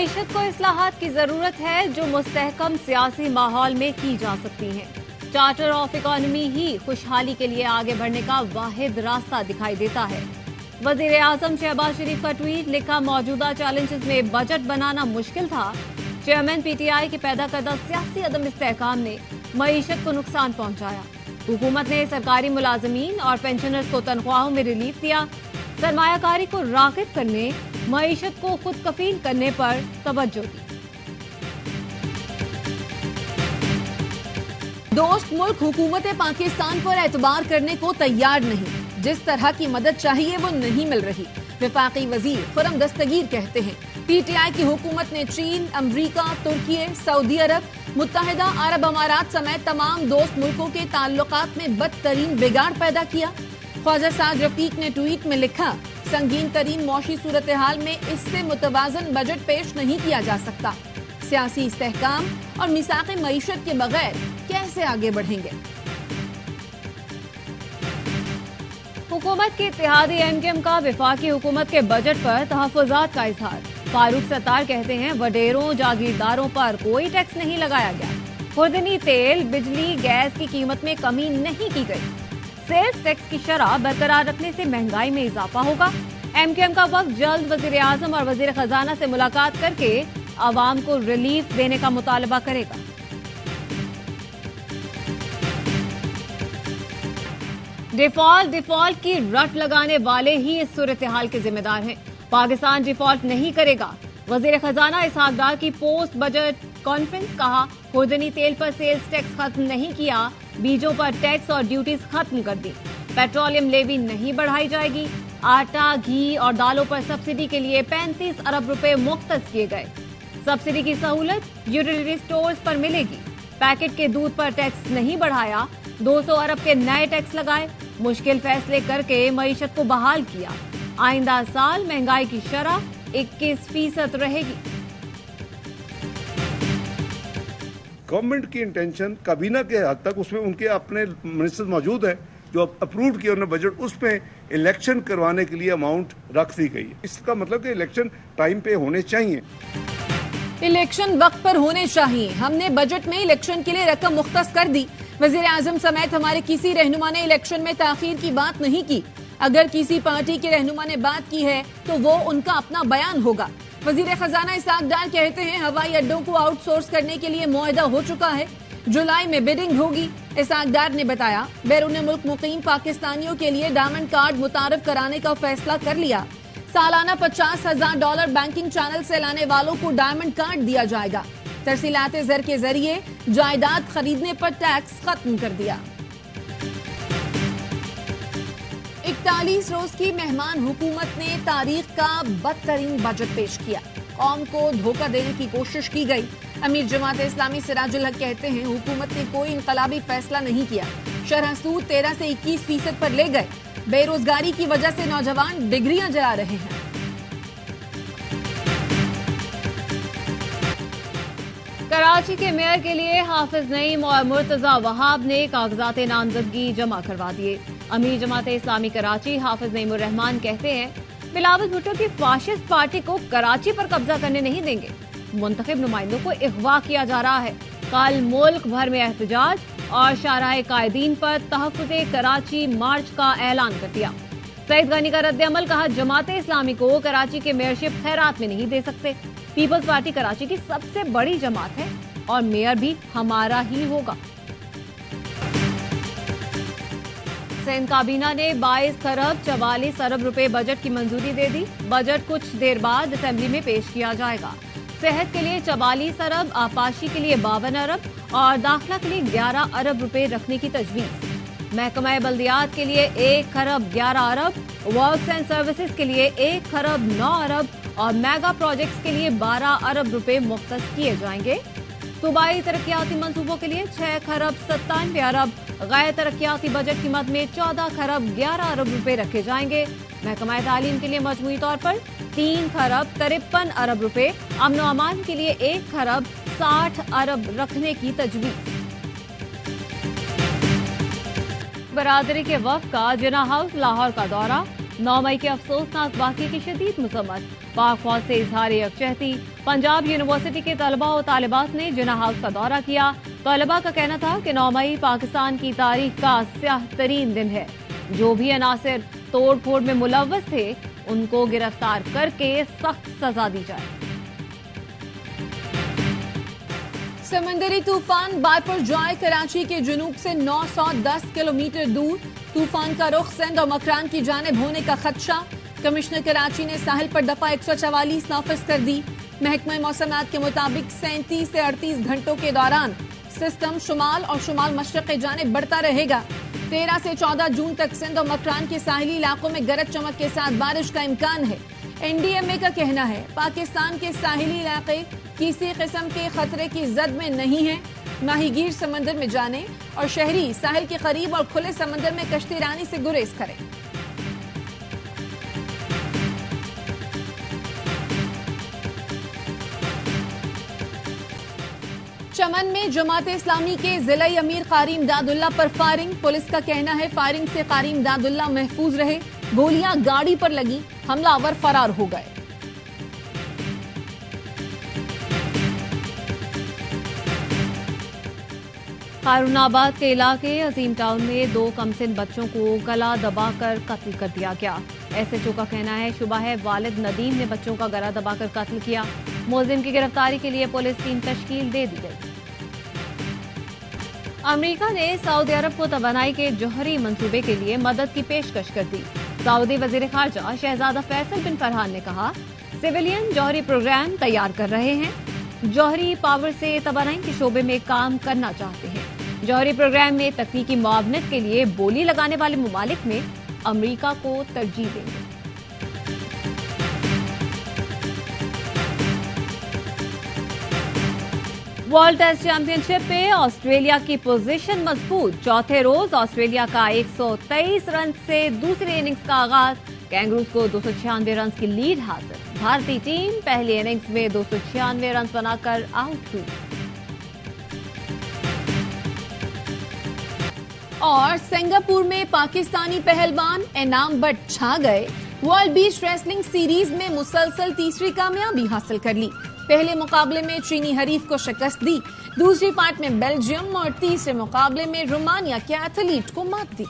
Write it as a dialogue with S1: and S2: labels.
S1: मईशत को इस्लाहात की जरूरत है जो मुस्तहकम सियासी माहौल में की जा सकती हैं। चार्टर ऑफ इकोनॉमी ही खुशहाली के लिए आगे बढ़ने का वाहिद रास्ता दिखाई देता है। वजीर आजम शहबाज शरीफ का ट्वीट लिखा, मौजूदा चैलेंजेस में बजट बनाना मुश्किल था। चेयरमैन पीटीआई के पैदा करदा सियासी अदम इस्तेहकाम ने मईशत को नुकसान पहुंचाया। हुकूमत ने सरकारी मुलाजमीन और पेंशनर्स को तनख्वाहों में रिलीफ दिया। सरमायाकारी को राग़िब करने, मईशत को खुद कफील करने पर तवज्जो दी।
S2: दोस्त मुल्क हुकूमत पाकिस्तान पर एतबार करने को तैयार नहीं। जिस तरह की मदद चाहिए वो नहीं मिल रही। वफाकी वजीर खुर्रम दस्तगीर कहते हैं, पीटीआई की हुकूमत ने चीन, अमरीका, तुर्की, सऊदी अरब, मुत्तहिदा अरब अमारात समेत तमाम दोस्त मुल्कों के ताल्लुकात में बदतरीन बिगाड़ पैदा किया। ख्वाजा साद रफीक ने ट्वीट में लिखा, संगीन तरीन मौशी सूरत हाल में इससे मुतवाजन बजट पेश नहीं किया जा सकता। सियासी इस्तेहकाम और मिसाक़ मईशत के बगैर कैसे आगे बढ़ेंगे।
S1: हुकूमत के इत्तेहादी एमकेएम का वफाकी हुकूमत के बजट पर तहफ़्फ़ुज़ात का इजहार। फारूक सत्तार कहते हैं, वडेरों जागीरदारों पर कोई टैक्स नहीं लगाया गया। खुर्दनी तेल, बिजली, गैस की कीमत में कमी नहीं की गई। सेल्स टैक्स की शरह बरकरार रखने से महंगाई में इजाफा होगा। एमकेएम का वक्त जल्द वजीर आजम और वजीर खजाना से मुलाकात करके आवाम को रिलीफ देने का मुतालबा करेगा। डिफॉल्ट की रट लगाने वाले ही इस सूरत हाल के जिम्मेदार हैं। पाकिस्तान डिफॉल्ट नहीं करेगा। वजीर खजाना इसहाक डार की पोस्ट बजट कॉन्फ्रेंस, कहा, खुर्दनी तेल पर सेल्स टैक्स खत्म नहीं किया, बीजों पर टैक्स और ड्यूटीज खत्म कर दी। पेट्रोलियम लेवी नहीं बढ़ाई जाएगी। आटा, घी और दालों पर सब्सिडी के लिए 35 अरब रुपए मुख्तस किए गए। सब्सिडी की सहूलत यूटिलिटी स्टोर्स पर मिलेगी। पैकेट के दूध पर टैक्स नहीं बढ़ाया। 200 अरब के नए टैक्स लगाए। मुश्किल फैसले करके मईशत को बहाल किया। आइंदा साल महंगाई की शरह 21% रहेगी।
S3: गवर्नमेंट की इंटेंशन काबीना के हद तक उसमें उनके अपने मिनिस्टर मौजूद हैं जो अप्रूव किया उन्होंने बजट, उसमें इलेक्शन करवाने के लिए अमाउंट रख दी गई है। इसका मतलब कि इलेक्शन टाइम पे होने चाहिए।
S2: इलेक्शन वक्त पर होने चाहिए। हमने बजट में इलेक्शन के लिए रकम मुख्तस कर दी। वजीर आजम समेत हमारे किसी रहनुमा ने इलेक्शन में ताखीर की बात नहीं की। अगर किसी पार्टी के रहनुमा ने बात की है तो वो उनका अपना बयान होगा। वजीर खजाना इसहाक डार कहते हैं, हवाई अड्डों को आउटसोर्स करने के लिए मुआहदा हो चुका है। जुलाई में बिडिंग होगी। इसहाक डार ने बताया, बैरून मुल्क मुकीम पाकिस्तानियों के लिए डायमंड कार्ड मुतारफ कराने का फैसला कर लिया। सालाना $50,000 बैंकिंग चैनल से लाने वालों को डायमंड कार्ड दिया जाएगा। तरसीलात ज़र के जरिए जायदाद खरीदने पर टैक्स खत्म कर दिया। 41 रोज की मेहमान हुकूमत ने तारीख का बदतरीन बजट पेश किया। कौम को धोखा देने की कोशिश की गई। अमीर जमात इस्लामी सिराजुल हक कहते हैं, हुकूमत ने कोई इनकलाबी फैसला नहीं किया। शरह सूद 13 से 21% पर ले गए। बेरोजगारी की वजह से नौजवान डिग्रियां जला रहे हैं।
S1: कराची के मेयर के लिए हाफिज नईम और मुर्तजा वहाब ने कागजात नामजदगी जमा करवा दिए। अमीर जमात इस्लामी कराची हाफिज नईम उर रहमान कहते हैं, बिलावल भुट्टो की फाशिस्ट पार्टी को कराची पर कब्जा करने नहीं देंगे। मुंतखब नुमाइंदों को अगवा किया जा रहा है। कल मुल्क भर में एहतजाज और शाहराह कायदीन पर तहफ़्फ़ुज़े कराची मार्च का ऐलान कर दिया। सईद गनी का रद्द-ए-अमल, कहा, जमात इस्लामी को कराची के मेयरशिप खैरात में नहीं दे सकते। पीपल्स पार्टी कराची की सबसे बड़ी जमात है और मेयर भी हमारा ही होगा। सिंध काबीना ने 22 खरब 44 अरब रुपए बजट की मंजूरी दे दी। बजट कुछ देर बाद असेंबली में पेश किया जाएगा। सेहत के लिए 44 अरब, आपाशी के लिए 52 अरब और दाखिला के लिए 11 अरब रुपए रखने की तजवीज। महकमा बल्दियात के लिए 1 खरब 11 अरब, वर्क्स एंड सर्विसेज के लिए 1 खरब 9 अरब और मेगा प्रोजेक्ट्स के लिए 12 अरब रुपए मुख्तस किए जाएंगे। सूबाई तरक्याती मंसूबों के लिए 6 खरब 97 अरब, गैर तरक्याती बजट की मद में 14 खरब 11 अरब रुपए रखे जाएंगे। महकमा तालीम के लिए मजमूई तौर पर 3 खरब 53 अरब रुपए, अमन व अमान के लिए 1 खरब 60 अरब रखने की तजवीज। बरादरी के वफ्द का जिन्ना हाउस लाहौर का दौरा। 9 मई के अफसोसनाक वाक़ये की शदीद मजम्मत। पाक फौज से इजहार यकजहती। पंजाब यूनिवर्सिटी के तलबा और तालिबात ने जिन्ना हाउस का दौरा किया। तलबा का कहना था कि 9 मई पाकिस्तान की तारीख का स्याह तरीन दिन है। जो भी अनासिर तोड़ फोड़ में मुलव्वस थे उनको गिरफ्तार करके सख्त सजा दी जाए।
S2: समंदरी तूफान बायपुर-जॉय कराची के जुनूब से 910 किलोमीटर दूर। तूफान का रुख सिंध और मकरान की जानिब होने का खदशा। कमिश्नर कराची ने साहिल पर दफा 144 नाफिज कर दी। महकमा मौसमात के मुताबिक 37 से 38 घंटों के दौरान सिस्टम शुमाल और शुमाल मशरक की जानिब बढ़ता रहेगा। 13 से 14 जून तक सिंध और मकरान के साहिली इलाकों में गरज चमक के साथ बारिश का इम्कान है। NDMA का कहना है पाकिस्तान के साहिली इलाके किसी किस्म के खतरे की जद में नहीं है। माहीगीर समंदर में जाने और शहरी साहिल के करीब और खुले समंदर में कश्ती रानी से गुरेज करें। चमन में जमात इस्लामी के जिला अमीर कारी इमदादुल्ला पर फायरिंग। पुलिस का कहना है फायरिंग से कारी इमदादुल्ला महफूज रहे। गोलियां गाड़ी पर लगी, हमलावर फरार हो गए।
S1: हारूनाबाद के इलाके अजीम टाउन में 2 कमसिन बच्चों को गला दबाकर कत्ल कर दिया गया। SHO का कहना है शुबा है वालिद नदीम ने बच्चों का गला दबाकर कत्ल किया। मुलजिम की गिरफ्तारी के लिए पुलिस टीम तश्कील दे दी गई। अमेरिका ने सऊदी अरब को तवानाई के जौहरी मंसूबे के लिए मदद की पेशकश कर दी। सऊदी वजीर खारजा शहजादा फैसल बिन फरहान ने कहा सिविलियन जौहरी प्रोग्राम तैयार कर रहे हैं। जौहरी पावर से तवानाई के शोबे में काम करना चाहते हैं। जौहरी प्रोग्राम में तकनीकी मुआवनत के लिए बोली लगाने वाले मुमालिक में अमेरिका को तरजीह देंगे। वर्ल्ड टेस्ट चैंपियनशिप में ऑस्ट्रेलिया की पोजीशन मजबूत। चौथे रोज ऑस्ट्रेलिया का 123 रन से दूसरी इनिंग्स का आगाज। कैंगरूज को 296 रन की लीड हासिल। भारतीय टीम पहली इनिंग्स में 296 रन बनाकर आउट हुई।
S2: और सिंगापुर में पाकिस्तानी पहलवान इनाम बट छा गए। वर्ल्ड बीच रेसलिंग सीरीज में मुसलसल तीसरी कामयाबी हासिल कर ली। पहले मुकाबले में चीनी हरीफ को शिकस्त दी। दूसरी पार्ट में बेल्जियम और तीसरे मुकाबले में रोमानिया के एथलीट को मात दी।